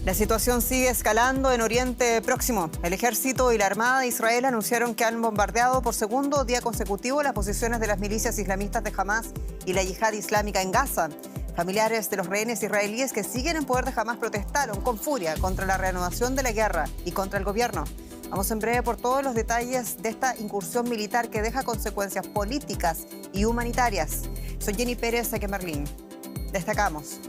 La situación sigue escalando en Oriente Próximo. El ejército y la Armada de Israel anunciaron que han bombardeado por segundo día consecutivo las posiciones de las milicias islamistas de Hamás y la Yihad Islámica en Gaza. Familiares de los rehenes israelíes que siguen en poder de Hamás protestaron con furia contra la reanudación de la guerra y contra el gobierno. Vamos en breve por todos los detalles de esta incursión militar que deja consecuencias políticas y humanitarias. Soy Jenny Pérez de Merlín. Destacamos.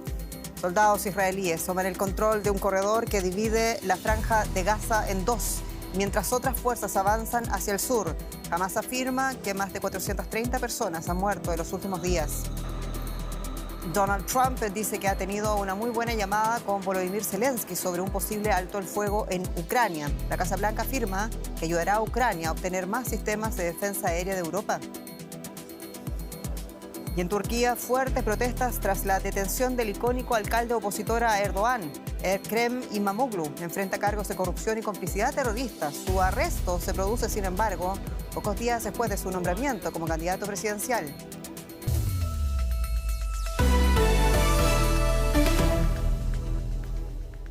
Soldados israelíes toman el control de un corredor que divide la franja de Gaza en dos, mientras otras fuerzas avanzan hacia el sur. Hamás afirma que más de 430 personas han muerto en los últimos días. Donald Trump dice que ha tenido una muy buena llamada con Volodymyr Zelensky sobre un posible alto el fuego en Ucrania. La Casa Blanca afirma que ayudará a Ucrania a obtener más sistemas de defensa aérea de Europa. Y en Turquía, fuertes protestas tras la detención del icónico alcalde opositor a Erdogan. Ekrem İmamoğlu enfrenta cargos de corrupción y complicidad terrorista. Su arresto se produce, sin embargo, pocos días después de su nombramiento como candidato presidencial.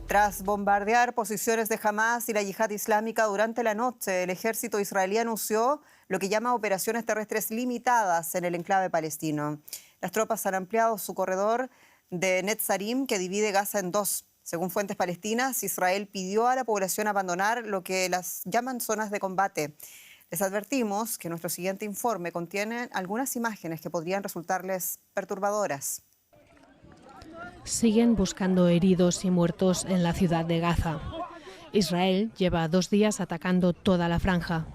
Tras bombardear posiciones de Hamás y la Yihad Islámica durante la noche, el ejército israelí anunció lo que llama operaciones terrestres limitadas en el enclave palestino. Las tropas han ampliado su corredor de Netzarim, que divide Gaza en dos. Según fuentes palestinas, Israel pidió a la población abandonar lo que las llaman zonas de combate. Les advertimos que nuestro siguiente informe contiene algunas imágenes que podrían resultarles perturbadoras. Siguen buscando heridos y muertos en la ciudad de Gaza. Israel lleva 2 días atacando toda la franja.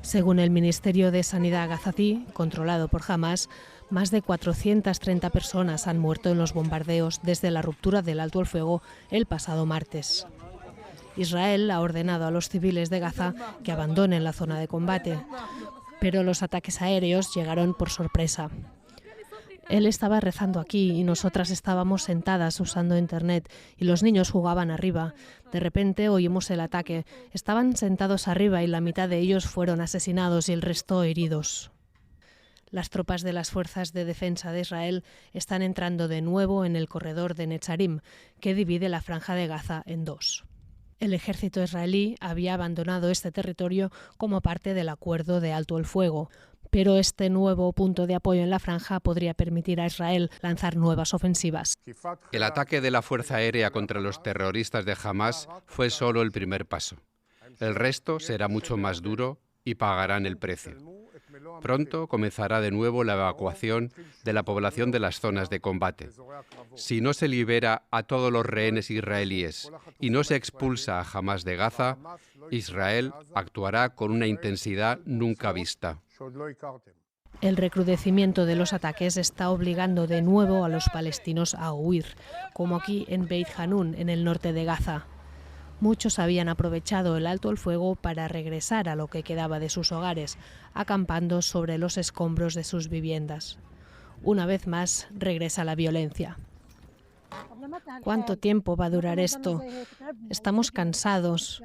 Según el Ministerio de Sanidad gazatí, controlado por Hamás, más de 430 personas han muerto en los bombardeos desde la ruptura del alto el fuego el pasado martes. Israel ha ordenado a los civiles de Gaza que abandonen la zona de combate, pero los ataques aéreos llegaron por sorpresa. Él estaba rezando aquí y nosotras estábamos sentadas usando internet y los niños jugaban arriba. De repente oímos el ataque. Estaban sentados arriba y la mitad de ellos fueron asesinados y el resto heridos. Las tropas de las Fuerzas de Defensa de Israel están entrando de nuevo en el corredor de Netzarim, que divide la franja de Gaza en dos. El ejército israelí había abandonado este territorio como parte del acuerdo de alto el fuego, pero este nuevo punto de apoyo en la franja podría permitir a Israel lanzar nuevas ofensivas. El ataque de la Fuerza Aérea contra los terroristas de Hamás fue solo el primer paso. El resto será mucho más duro y pagarán el precio. Pronto comenzará de nuevo la evacuación de la población de las zonas de combate. Si no se libera a todos los rehenes israelíes y no se expulsa a Hamás de Gaza, Israel actuará con una intensidad nunca vista. El recrudecimiento de los ataques está obligando de nuevo a los palestinos a huir, como aquí en Beit Hanun, en el norte de Gaza. Muchos habían aprovechado el alto el fuego para regresar a lo que quedaba de sus hogares, acampando sobre los escombros de sus viviendas. Una vez más regresa la violencia. ¿Cuánto tiempo va a durar esto? Estamos cansados.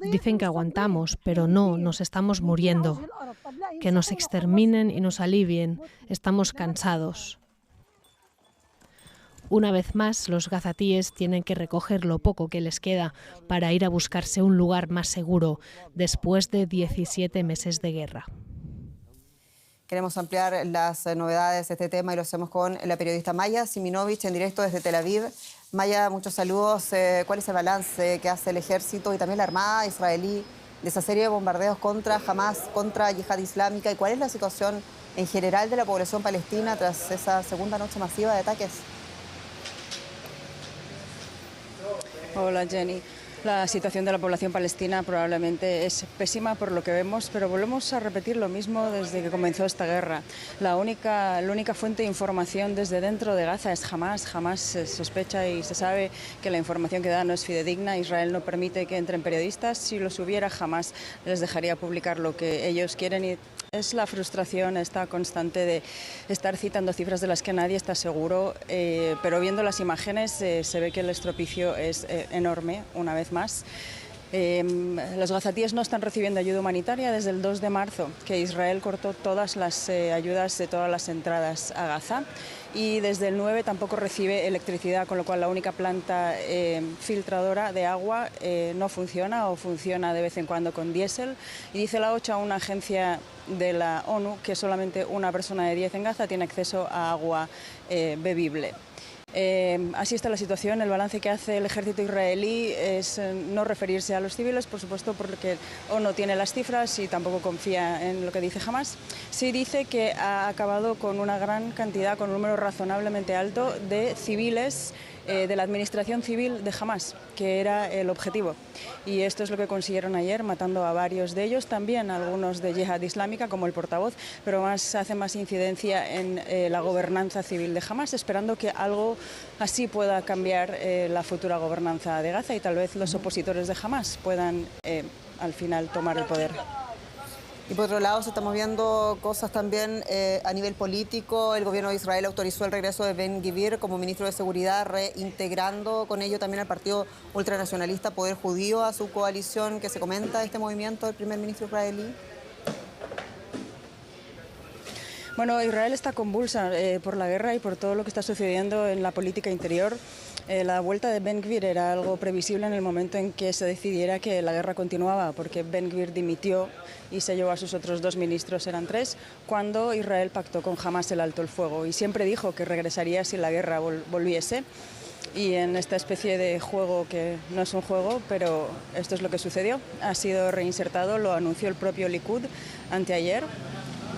Dicen que aguantamos, pero no, nos estamos muriendo. Que nos exterminen y nos alivien. Estamos cansados. Una vez más, los gazatíes tienen que recoger lo poco que les queda para ir a buscarse un lugar más seguro después de 17 meses de guerra. Queremos ampliar las novedades de este tema y lo hacemos con la periodista Maya Siminovich en directo desde Tel Aviv. Maya, muchos saludos. ¿Cuál es el balance que hace el ejército y también la Armada israelí de esa serie de bombardeos contra Hamás, contra Yihad Islámica? ¿Y cuál es la situación en general de la población palestina tras esa segunda noche masiva de ataques? Hola, Jenny. La situación de la población palestina probablemente es pésima por lo que vemos, pero volvemos a repetir lo mismo desde que comenzó esta guerra. La única fuente de información desde dentro de Gaza es Hamás. Hamás se sospecha y se sabe que la información que da no es fidedigna. Israel no permite que entren periodistas. Si los hubiera, jamás les dejaría publicar lo que ellos quieren. Y es la frustración esta constante de estar citando cifras de las que nadie está seguro, pero viendo las imágenes se ve que el estropicio es enorme, una vez más. Los gazatíes no están recibiendo ayuda humanitaria desde el 2 de marzo, que Israel cortó todas las ayudas de todas las entradas a Gaza. y desde el 9 tampoco recibe electricidad, con lo cual la única planta filtradora de agua no funciona o funciona de vez en cuando con diésel. Y dice la OCHA, una agencia de la ONU, que solamente una persona de 10 en Gaza tiene acceso a agua bebible. Así está la situación. El balance que hace el ejército israelí es no referirse a los civiles, por supuesto, porque no tiene las cifras y tampoco confía en lo que dice Hamás. Sí dice que ha acabado con una gran cantidad, con un número razonablemente alto de civiles de la administración civil de Hamás, que era el objetivo. Y esto es lo que consiguieron ayer, matando a varios de ellos, también algunos de Yihad Islámica, como el portavoz, pero hace más incidencia en la gobernanza civil de Hamás, esperando que algo así pueda cambiar la futura gobernanza de Gaza y tal vez los opositores de Hamás puedan al final tomar el poder. Y por otro lado, se están moviendo cosas también a nivel político. El gobierno de Israel autorizó el regreso de Ben-Gvir como ministro de Seguridad, reintegrando con ello también al partido ultranacionalista Poder Judío a su coalición. ¿Qué se comenta de este movimiento del primer ministro israelí? Bueno, Israel está convulsa por la guerra y por todo lo que está sucediendo en la política interior. La vuelta de Ben-Gvir era algo previsible en el momento en que se decidiera que la guerra continuaba, porque Ben-Gvir dimitió y se llevó a sus otros 2 ministros, eran 3, cuando Israel pactó con Hamás el alto el fuego. Y siempre dijo que regresaría si la guerra volviese. Y en esta especie de juego, que no es un juego, pero esto es lo que sucedió, ha sido reinsertado, lo anunció el propio Likud anteayer.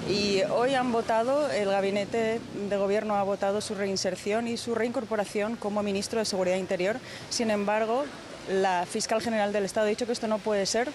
Y hoy han votado, el gabinete de gobierno ha votado su reinserción y su reincorporación como ministro de Seguridad Interior. Sin embargo, la fiscal general del Estado ha dicho que esto no puede ser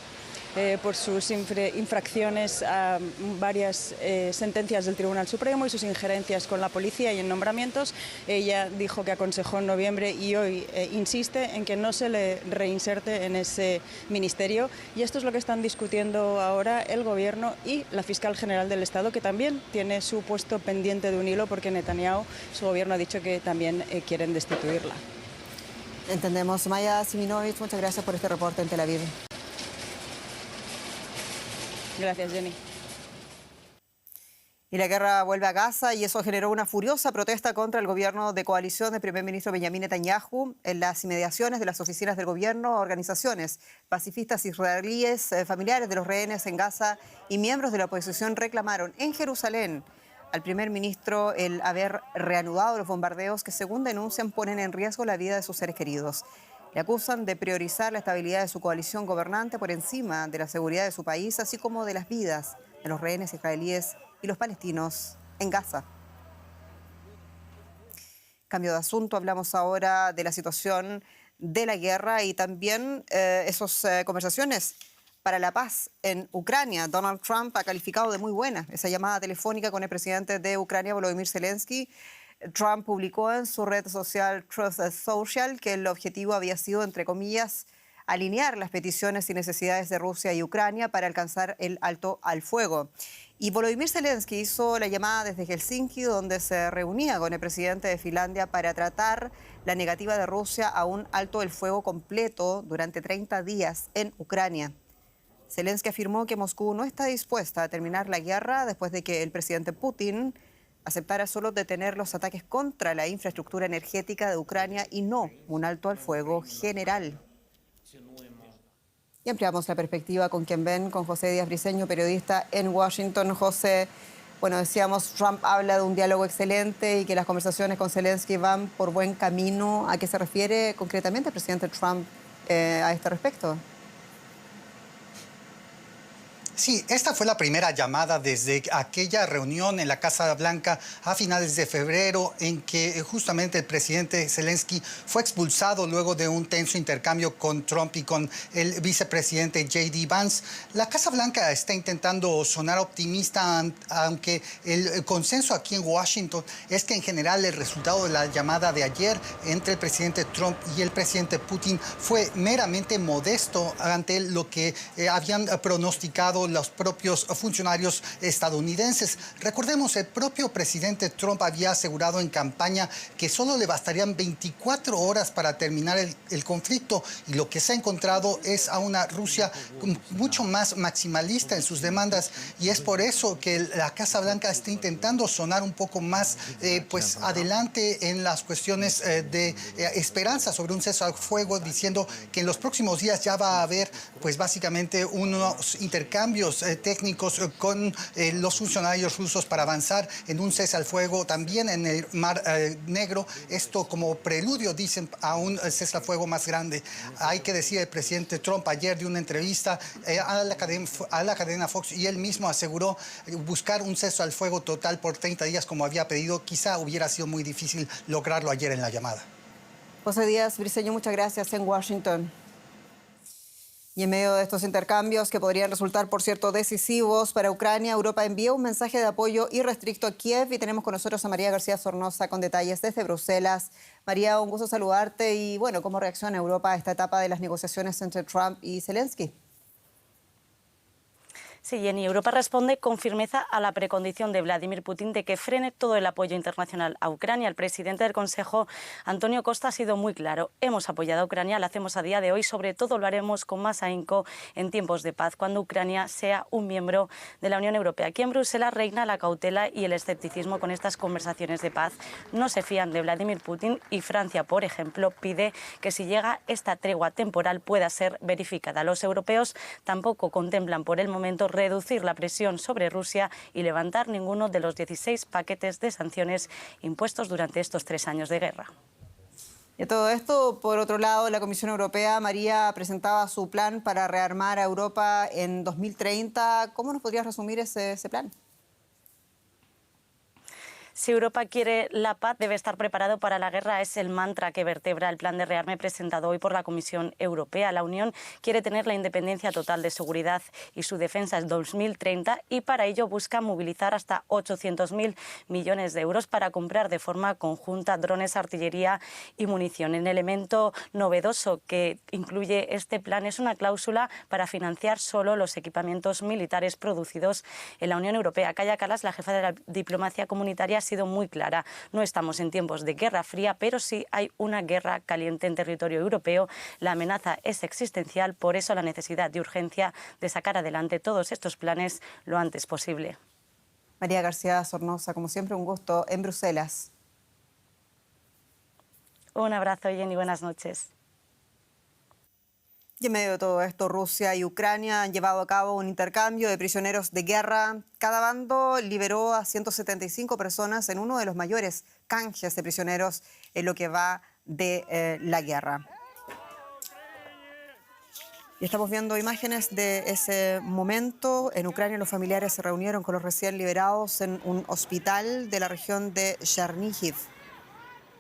por sus infracciones a varias sentencias del Tribunal Supremo y sus injerencias con la policía y en nombramientos. Ella dijo que aconsejó en noviembre y hoy insiste en que no se le reinserte en ese ministerio. Y esto es lo que están discutiendo ahora el Gobierno y la fiscal general del Estado, que también tiene su puesto pendiente de un hilo porque Netanyahu, su gobierno, ha dicho que también quieren destituirla. Entendemos. Maya Siminovich, muchas gracias por este reporte en Tel Aviv. Gracias, Jenny. Y la guerra vuelve a Gaza y eso generó una furiosa protesta contra el gobierno de coalición del primer ministro Benjamin Netanyahu en las inmediaciones de las oficinas del gobierno. Organizaciones pacifistas israelíes, familiares de los rehenes en Gaza y miembros de la oposición reclamaron en Jerusalén al primer ministro el haber reanudado los bombardeos que, según denuncian, ponen en riesgo la vida de sus seres queridos. Le acusan de priorizar la estabilidad de su coalición gobernante por encima de la seguridad de su país, así como de las vidas de los rehenes israelíes y los palestinos en Gaza. Cambio de asunto, hablamos ahora de la situación de la guerra y también esas conversaciones para la paz en Ucrania. Donald Trump ha calificado de muy buena esa llamada telefónica con el presidente de Ucrania, Volodymyr Zelensky. Trump publicó en su red social Truth Social que el objetivo había sido, entre comillas, alinear las peticiones y necesidades de Rusia y Ucrania para alcanzar el alto al fuego. Y Volodymyr Zelensky hizo la llamada desde Helsinki, donde se reunía con el presidente de Finlandia para tratar la negativa de Rusia a un alto el fuego completo durante 30 días en Ucrania. Zelensky afirmó que Moscú no está dispuesta a terminar la guerra después de que el presidente Putin aceptara solo detener los ataques contra la infraestructura energética de Ucrania y no un alto al fuego general. Y ampliamos la perspectiva con quien ven, con José Díaz Briceño, periodista en Washington. José, bueno, decíamos, Trump habla de un diálogo excelente y que las conversaciones con Zelensky van por buen camino. ¿A qué se refiere concretamente el presidente Trump a este respecto? Sí, esta fue la primera llamada desde aquella reunión en la Casa Blanca a finales de febrero en que justamente el presidente Zelensky fue expulsado luego de un tenso intercambio con Trump y con el vicepresidente J.D. Vance. La Casa Blanca está intentando sonar optimista, aunque el consenso aquí en Washington es que en general el resultado de la llamada de ayer entre el presidente Trump y el presidente Putin fue meramente modesto ante lo que habían pronosticado los propios funcionarios estadounidenses. Recordemos, el propio presidente Trump había asegurado en campaña que solo le bastarían 24 horas para terminar el conflicto, y lo que se ha encontrado es a una Rusia mucho más maximalista en sus demandas, y es por eso que la Casa Blanca está intentando sonar un poco más pues adelante en las cuestiones de esperanza sobre un cese al fuego, diciendo que en los próximos días ya va a haber pues básicamente unos intercambios técnicos con los funcionarios rusos para avanzar en un cese al fuego también en el Mar Negro. Esto como preludio, dicen, a un cese al fuego más grande. Hay que decir, el presidente Trump ayer dio una entrevista a la cadena Fox, y él mismo aseguró buscar un cese al fuego total por 30 días como había pedido. Quizá hubiera sido muy difícil lograrlo ayer en la llamada. José Díaz Briceño, muchas gracias en Washington. Y en medio de estos intercambios, que podrían resultar, por cierto, decisivos para Ucrania, Europa envía un mensaje de apoyo irrestricto a Kiev, y tenemos con nosotros a María García Sornosa con detalles desde Bruselas. María, un gusto saludarte, y bueno, ¿cómo reacciona Europa a esta etapa de las negociaciones entre Trump y Zelensky? Sí, Jenny, Europa responde con firmeza a la precondición de Vladimir Putin de que frene todo el apoyo internacional a Ucrania. El presidente del Consejo, Antonio Costa, ha sido muy claro. Hemos apoyado a Ucrania, lo hacemos a día de hoy, sobre todo lo haremos con más ahínco en tiempos de paz, cuando Ucrania sea un miembro de la Unión Europea. Aquí en Bruselas reina la cautela y el escepticismo con estas conversaciones de paz. No se fían de Vladimir Putin, y Francia, por ejemplo, pide que si llega esta tregua temporal pueda ser verificada. Los europeos tampoco contemplan por el momento reducir la presión sobre Rusia y levantar ninguno de los 16 paquetes de sanciones impuestos durante estos 3 años de guerra. Y a todo esto, por otro lado, la Comisión Europea, María, presentaba su plan para rearmar a Europa en 2030. ¿Cómo nos podrías resumir ese plan? Si Europa quiere la paz, debe estar preparado para la guerra. Es el mantra que vertebra el plan de rearme presentado hoy por la Comisión Europea. La Unión quiere tener la independencia total de seguridad y su defensa en 2030, y para ello busca movilizar hasta 800.000 millones de euros para comprar de forma conjunta drones, artillería y munición. El elemento novedoso que incluye este plan es una cláusula para financiar solo los equipamientos militares producidos en la Unión Europea. Kaja Kallas, la jefa de la diplomacia comunitaria, ha sido muy clara. No estamos en tiempos de guerra fría, pero sí hay una guerra caliente en territorio europeo. La amenaza es existencial, por eso la necesidad de urgencia de sacar adelante todos estos planes lo antes posible. María García Sornosa, como siempre, un gusto en Bruselas. Un abrazo, Jenny, buenas noches. Y en medio de todo esto, Rusia y Ucrania han llevado a cabo un intercambio de prisioneros de guerra. Cada bando liberó a 175 personas en uno de los mayores canjes de prisioneros en lo que va de la guerra. Y estamos viendo imágenes de ese momento. En Ucrania, los familiares se reunieron con los recién liberados en un hospital de la región de Chernihiv.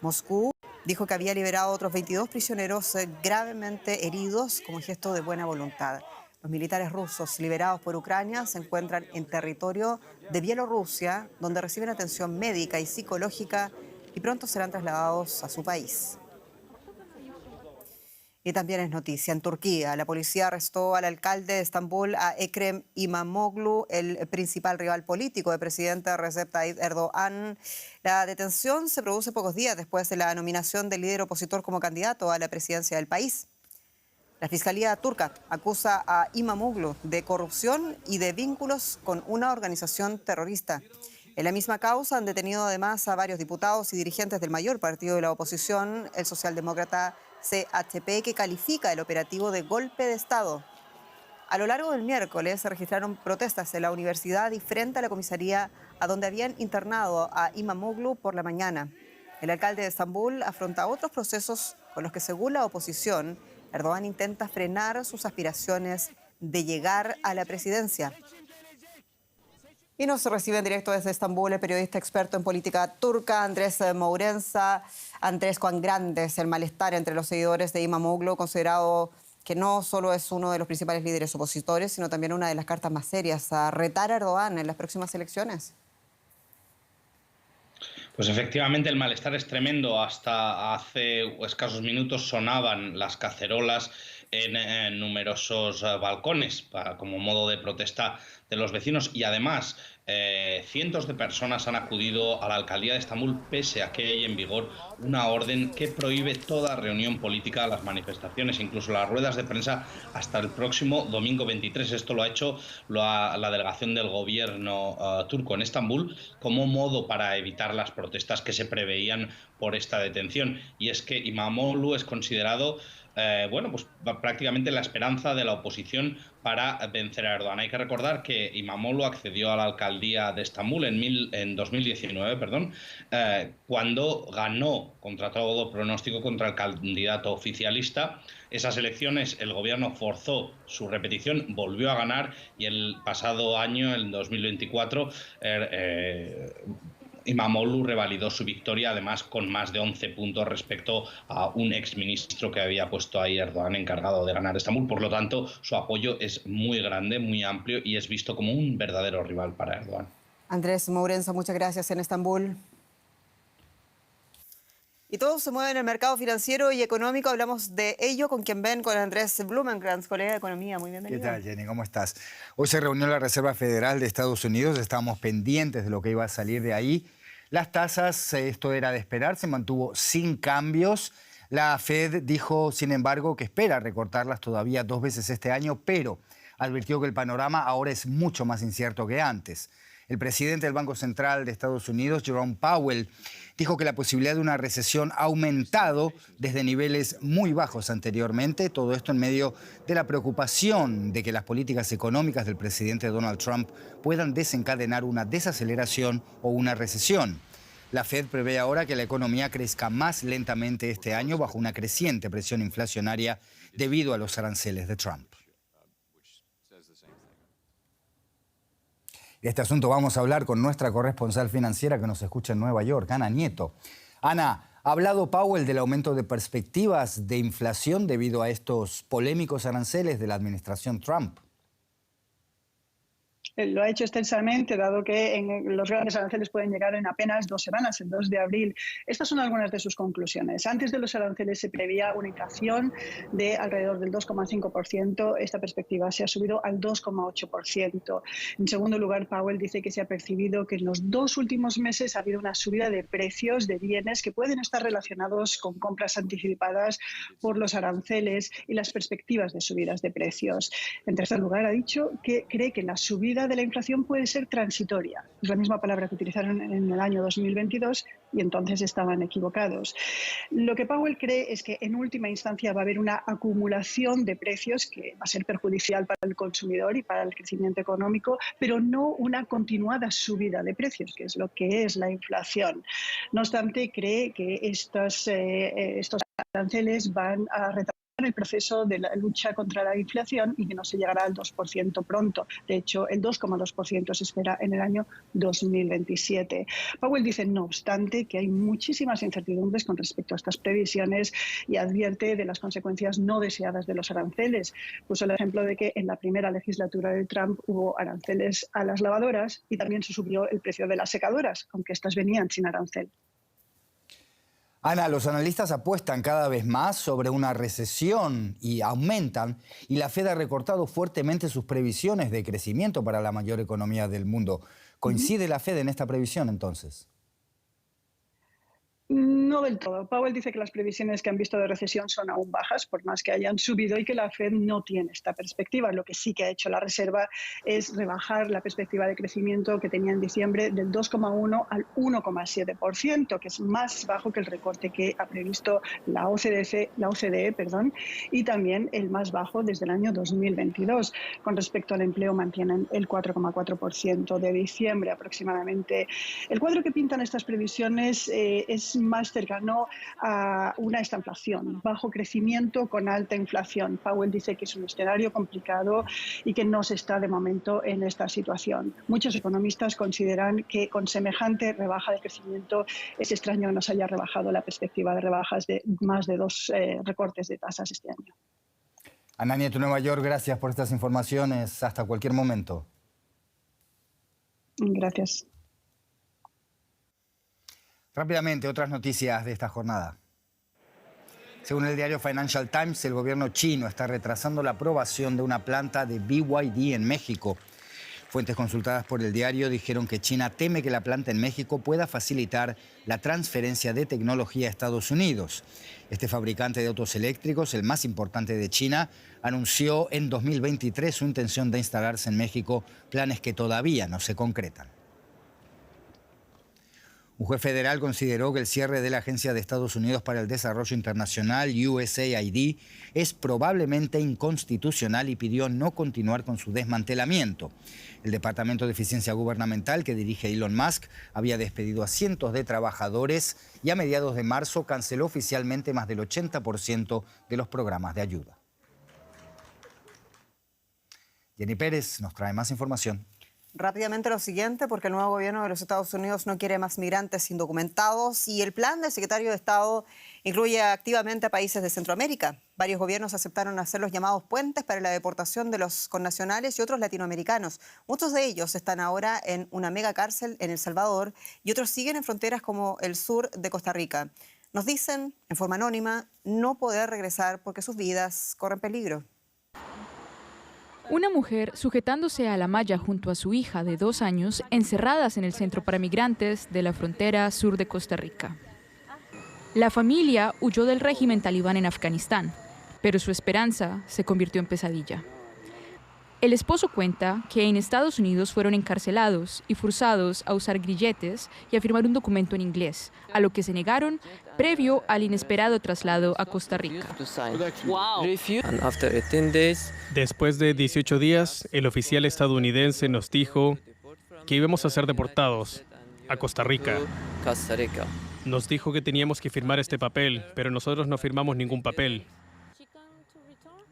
Moscú dijo que había liberado a otros 22 prisioneros gravemente heridos como gesto de buena voluntad. Los militares rusos liberados por Ucrania se encuentran en territorio de Bielorrusia, donde reciben atención médica y psicológica, y pronto serán trasladados a su país. Y también es noticia, en Turquía, la policía arrestó al alcalde de Estambul, a Ekrem İmamoğlu, el principal rival político del presidente Recep Tayyip Erdoğan. La detención se produce pocos días después de la nominación del líder opositor como candidato a la presidencia del país. La Fiscalía turca acusa a İmamoğlu de corrupción y de vínculos con una organización terrorista. En la misma causa han detenido además a varios diputados y dirigentes del mayor partido de la oposición, el socialdemócrata CHP, que califica el operativo de golpe de Estado. A lo largo del miércoles se registraron protestas en la universidad y frente a la comisaría, a donde habían internado a İmamoğlu por la mañana. El alcalde de Estambul afronta otros procesos con los que, según la oposición, Erdoğan intenta frenar sus aspiraciones de llegar a la presidencia. Y nos recibe en directo desde Estambul el periodista experto en política turca, Andrés Mourenza. Andrés, cuán grande es el malestar entre los seguidores de İmamoğlu, considerado que no solo es uno de los principales líderes opositores, sino también una de las cartas más serias a retar a Erdoğan en las próximas elecciones. Pues efectivamente el malestar es tremendo. Hasta hace escasos minutos sonaban las cacerolas en numerosos balcones como modo de protesta de los vecinos, y además cientos de personas han acudido a la alcaldía de Estambul pese a que hay en vigor una orden que prohíbe toda reunión política, las manifestaciones, incluso las ruedas de prensa, hasta el próximo domingo 23. Esto lo ha hecho la delegación del gobierno turco en Estambul como modo para evitar las protestas que se preveían por esta detención. Y es que İmamoğlu es considerado pues prácticamente la esperanza de la oposición para vencer a Erdogan. Hay que recordar que İmamoğlu accedió a la alcaldía de Estambul en 2019, cuando ganó contra todo pronóstico contra el candidato oficialista. Esas elecciones el gobierno forzó su repetición, volvió a ganar, y el pasado año, en 2024, İmamoğlu revalidó su victoria, además con más de 11 puntos respecto a un exministro que había puesto ahí Erdogan encargado de ganar Estambul. Por lo tanto, su apoyo es muy grande, muy amplio, y es visto como un verdadero rival para Erdogan. Andrés Mourenzo, muchas gracias en Estambul. Y todo se mueve en el mercado financiero y económico. Hablamos de ello con quien ven, con Andrés Blumenkrantz, colega de Economía. Muy bienvenido. ¿Qué tal, Jenny? ¿Cómo estás? Hoy se reunió la Reserva Federal de Estados Unidos. Estábamos pendientes de lo que iba a salir de ahí. Las tasas, esto era de esperar, se mantuvo sin cambios. La Fed dijo, sin embargo, que espera recortarlas todavía 2 veces este año, pero advirtió que el panorama ahora es mucho más incierto que antes. El presidente del Banco Central de Estados Unidos, Jerome Powell, dijo que la posibilidad de una recesión ha aumentado desde niveles muy bajos anteriormente, todo esto en medio de la preocupación de que las políticas económicas del presidente Donald Trump puedan desencadenar una desaceleración o una recesión. La Fed prevé ahora que la economía crezca más lentamente este año bajo una creciente presión inflacionaria debido a los aranceles de Trump. De este asunto vamos a hablar con nuestra corresponsal financiera que nos escucha en Nueva York, Ana Nieto. Ana, ¿ha hablado Powell del aumento de perspectivas de inflación debido a estos polémicos aranceles de la administración Trump? Lo ha hecho extensamente, dado que los grandes aranceles pueden llegar en apenas 2 semanas, el 2 de abril. Estas son algunas de sus conclusiones. Antes de los aranceles se preveía una inflación de alrededor del 2,5%. Esta perspectiva se ha subido al 2,8%. En segundo lugar, Powell dice que se ha percibido que en los 2 últimos meses ha habido una subida de precios de bienes que pueden estar relacionados con compras anticipadas por los aranceles y las perspectivas de subidas de precios. En tercer lugar, ha dicho que cree que la subida de la inflación puede ser transitoria. Es la misma palabra que utilizaron en el año 2022 y entonces estaban equivocados. Lo que Powell cree es que en última instancia va a haber una acumulación de precios que va a ser perjudicial para el consumidor y para el crecimiento económico, pero no una continuada subida de precios, que es lo que es la inflación. No obstante, cree que estos aranceles van a retrasar el proceso de la lucha contra la inflación y que no se llegará al 2% pronto. De hecho, el 2,2% se espera en el año 2027. Powell dice, no obstante, que hay muchísimas incertidumbres con respecto a estas previsiones y advierte de las consecuencias no deseadas de los aranceles. Puso el ejemplo de que en la primera legislatura de Trump hubo aranceles a las lavadoras y también se subió el precio de las secadoras, aunque estas venían sin arancel. Ana, los analistas apuestan cada vez más sobre una recesión y aumentan, y la Fed ha recortado fuertemente sus previsiones de crecimiento para la mayor economía del mundo. ¿Coincide la Fed en esta previsión entonces? No del todo. Powell dice que las previsiones que han visto de recesión son aún bajas, por más que hayan subido, y que la Fed no tiene esta perspectiva. Lo que sí que ha hecho la Reserva es rebajar la perspectiva de crecimiento que tenía en diciembre del 2,1 al 1,7%, que es más bajo que el recorte que ha previsto la OCDE, y también el más bajo desde el año 2022. Con respecto al empleo, mantienen el 4,4% de diciembre aproximadamente. El cuadro que pintan estas previsiones es más cercano a una estanflación, bajo crecimiento con alta inflación. Powell dice que es un escenario complicado y que no se está de momento en esta situación. Muchos economistas consideran que con semejante rebaja de crecimiento es extraño que nos haya rebajado la perspectiva de rebajas de más de 2 recortes de tasas este año. Ana Nieto, Nueva York, gracias por estas informaciones. Hasta cualquier momento. Gracias. Rápidamente, otras noticias de esta jornada. Según el diario Financial Times, el gobierno chino está retrasando la aprobación de una planta de BYD en México. Fuentes consultadas por el diario dijeron que China teme que la planta en México pueda facilitar la transferencia de tecnología a Estados Unidos. Este fabricante de autos eléctricos, el más importante de China, anunció en 2023 su intención de instalarse en México, planes que todavía no se concretan. Un juez federal consideró que el cierre de la Agencia de Estados Unidos para el Desarrollo Internacional, USAID, es probablemente inconstitucional y pidió no continuar con su desmantelamiento. El Departamento de Eficiencia Gubernamental que dirige Elon Musk había despedido a cientos de trabajadores y a mediados de marzo canceló oficialmente más del 80% de los programas de ayuda. Jenny Pérez nos trae más información. Rápidamente lo siguiente, porque el nuevo gobierno de los Estados Unidos no quiere más migrantes indocumentados y el plan del secretario de Estado incluye activamente a países de Centroamérica. Varios gobiernos aceptaron hacer los llamados puentes para la deportación de los connacionales y otros latinoamericanos. Muchos de ellos están ahora en una mega cárcel en El Salvador y otros siguen en fronteras como el sur de Costa Rica. Nos dicen, en forma anónima, no poder regresar porque sus vidas corren peligro. Una mujer sujetándose a la malla junto a su hija de 2 años, encerradas en el centro para migrantes de la frontera sur de Costa Rica. La familia huyó del régimen talibán en Afganistán, pero su esperanza se convirtió en pesadilla. El esposo cuenta que en Estados Unidos fueron encarcelados y forzados a usar grilletes y a firmar un documento en inglés, a lo que se negaron previo al inesperado traslado a Costa Rica. Después de 18 días, el oficial estadounidense nos dijo que íbamos a ser deportados a Costa Rica. Nos dijo que teníamos que firmar este papel, pero nosotros no firmamos ningún papel.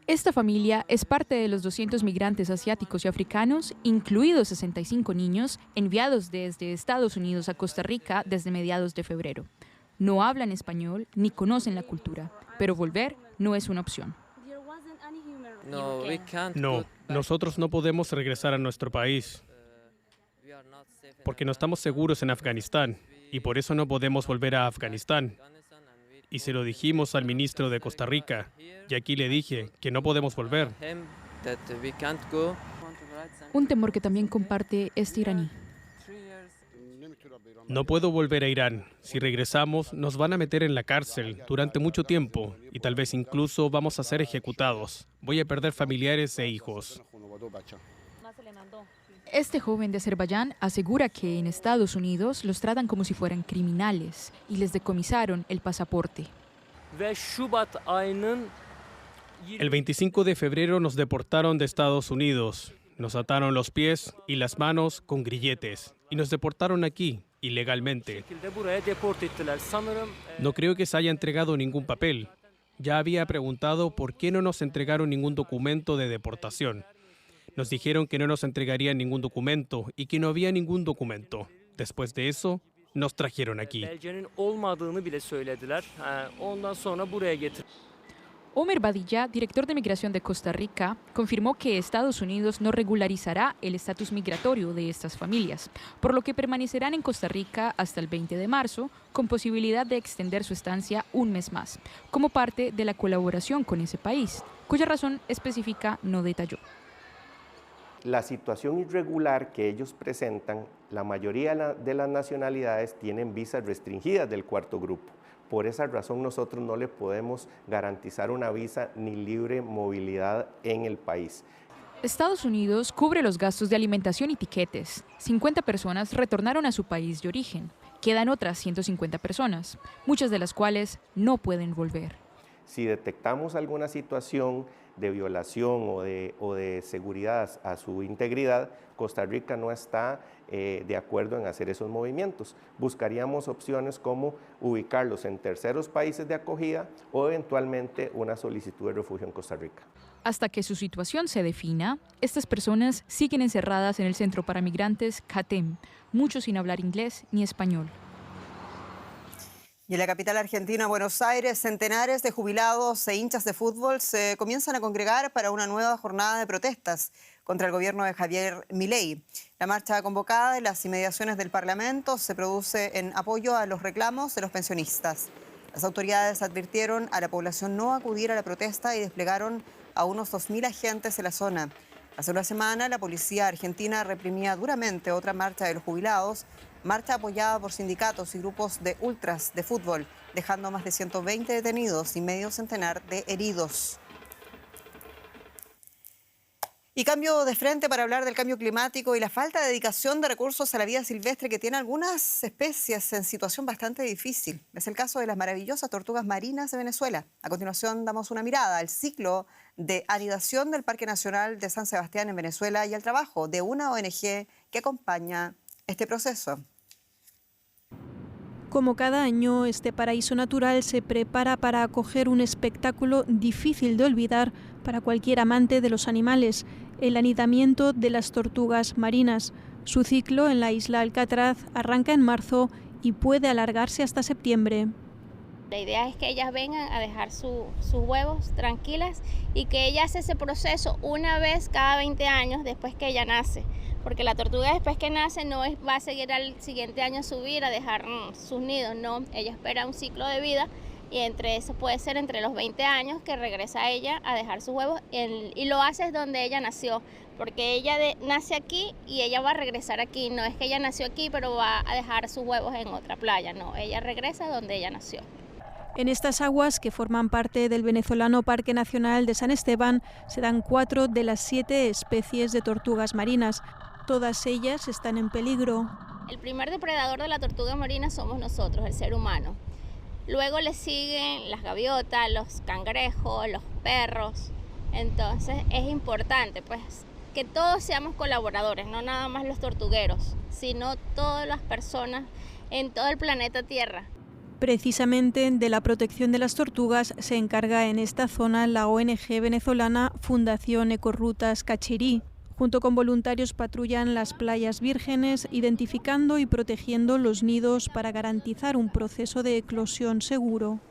Esta familia es parte de los 200 migrantes asiáticos y africanos, incluidos 65 niños, enviados desde Estados Unidos a Costa Rica desde mediados de febrero. No hablan español ni conocen la cultura, pero volver no es una opción. No, nosotros no podemos regresar a nuestro país porque no estamos seguros en Afganistán y por eso no podemos volver a Afganistán. Y se lo dijimos al ministro de Costa Rica y aquí le dije que no podemos volver. Un temor que también comparte este iraní. No puedo volver a Irán. Si regresamos, nos van a meter en la cárcel durante mucho tiempo y tal vez incluso vamos a ser ejecutados. Voy a perder familiares e hijos. Este joven de Azerbaiyán asegura que en Estados Unidos los tratan como si fueran criminales y les decomisaron el pasaporte. El 25 de febrero nos deportaron de Estados Unidos. Nos ataron los pies y las manos con grilletes y nos deportaron aquí, ilegalmente. No creo que se haya entregado ningún papel. Ya había preguntado por qué no nos entregaron ningún documento de deportación. Nos dijeron que no nos entregarían ningún documento y que no había ningún documento. Después de eso, nos trajeron aquí. Omer Badilla, director de migración de Costa Rica, confirmó que Estados Unidos no regularizará el estatus migratorio de estas familias, por lo que permanecerán en Costa Rica hasta el 20 de marzo, con posibilidad de extender su estancia un mes más, como parte de la colaboración con ese país, cuya razón específica no detalló. La situación irregular que ellos presentan, la mayoría de las nacionalidades tienen visas restringidas del cuarto grupo. Por esa razón nosotros no le podemos garantizar una visa ni libre movilidad en el país. Estados Unidos cubre los gastos de alimentación y tiquetes. 50 personas retornaron a su país de origen. Quedan otras 150 personas, muchas de las cuales no pueden volver. Si detectamos alguna situación de violación o de seguridad a su integridad, Costa Rica no está de acuerdo en hacer esos movimientos. Buscaríamos opciones como ubicarlos en terceros países de acogida o eventualmente una solicitud de refugio en Costa Rica. Hasta que su situación se defina, estas personas siguen encerradas en el centro para migrantes CATEM, muchos sin hablar inglés ni español. Y en la capital argentina, Buenos Aires, centenares de jubilados e hinchas de fútbol se comienzan a congregar para una nueva jornada de protestas. contra el gobierno de Javier Milei. La marcha convocada en las inmediaciones del Parlamento se produce en apoyo a los reclamos de los pensionistas. Las autoridades advirtieron a la población no acudir a la protesta y desplegaron a unos 2.000 agentes en la zona. Hace una semana, la policía argentina reprimía duramente otra marcha de los jubilados, marcha apoyada por sindicatos y grupos de ultras de fútbol, dejando más de 120 detenidos y medio centenar de heridos. Y cambio de frente para hablar del cambio climático y la falta de dedicación de recursos a la vida silvestre que tiene algunas especies en situación bastante difícil. Es el caso de las maravillosas tortugas marinas de Venezuela. A continuación damos una mirada al ciclo de anidación del Parque Nacional de San Sebastián en Venezuela y al trabajo de una ONG que acompaña este proceso. Como cada año, este paraíso natural se prepara para acoger un espectáculo difícil de olvidar para cualquier amante de los animales, el anidamiento de las tortugas marinas. Su ciclo en la isla Alcatraz arranca en marzo y puede alargarse hasta septiembre. La idea es que ellas vengan a dejar sus huevos tranquilas y que ella hace ese proceso una vez cada 20 años después que ella nace. Porque la tortuga después que nace va a seguir al siguiente año subir a dejar sus nidos, no, ella espera un ciclo de vida y entre eso puede ser entre los 20 años que regresa ella a dejar sus huevos y lo hace donde ella nació, porque ella nace aquí y ella va a regresar aquí, no es que ella nació aquí pero va a dejar sus huevos en otra playa, no, ella regresa donde ella nació. En estas aguas, que forman parte del venezolano Parque Nacional de San Esteban, se dan 4 de las 7 especies de tortugas marinas. Todas ellas están en peligro. El primer depredador de la tortuga marina somos nosotros, el ser humano. Luego le siguen las gaviotas, los cangrejos, los perros. Entonces es importante pues, que todos seamos colaboradores, no nada más los tortugueros, sino todas las personas en todo el planeta Tierra. Precisamente de la protección de las tortugas se encarga en esta zona la ONG venezolana Fundación Ecorrutas Cachirí. Junto con voluntarios patrullan las playas vírgenes, identificando y protegiendo los nidos para garantizar un proceso de eclosión seguro.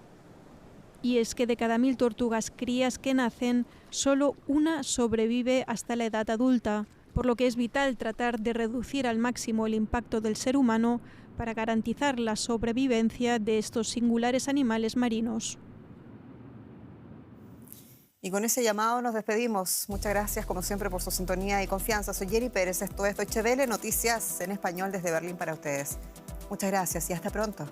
Y es que de cada 1000 tortugas crías que nacen, solo una sobrevive hasta la edad adulta, por lo que es vital tratar de reducir al máximo el impacto del ser humano para garantizar la sobrevivencia de estos singulares animales marinos. Y con ese llamado nos despedimos. Muchas gracias, como siempre, por su sintonía y confianza. Soy Jenny Pérez, esto es Deutsche Welle, noticias en español desde Berlín para ustedes. Muchas gracias y hasta pronto.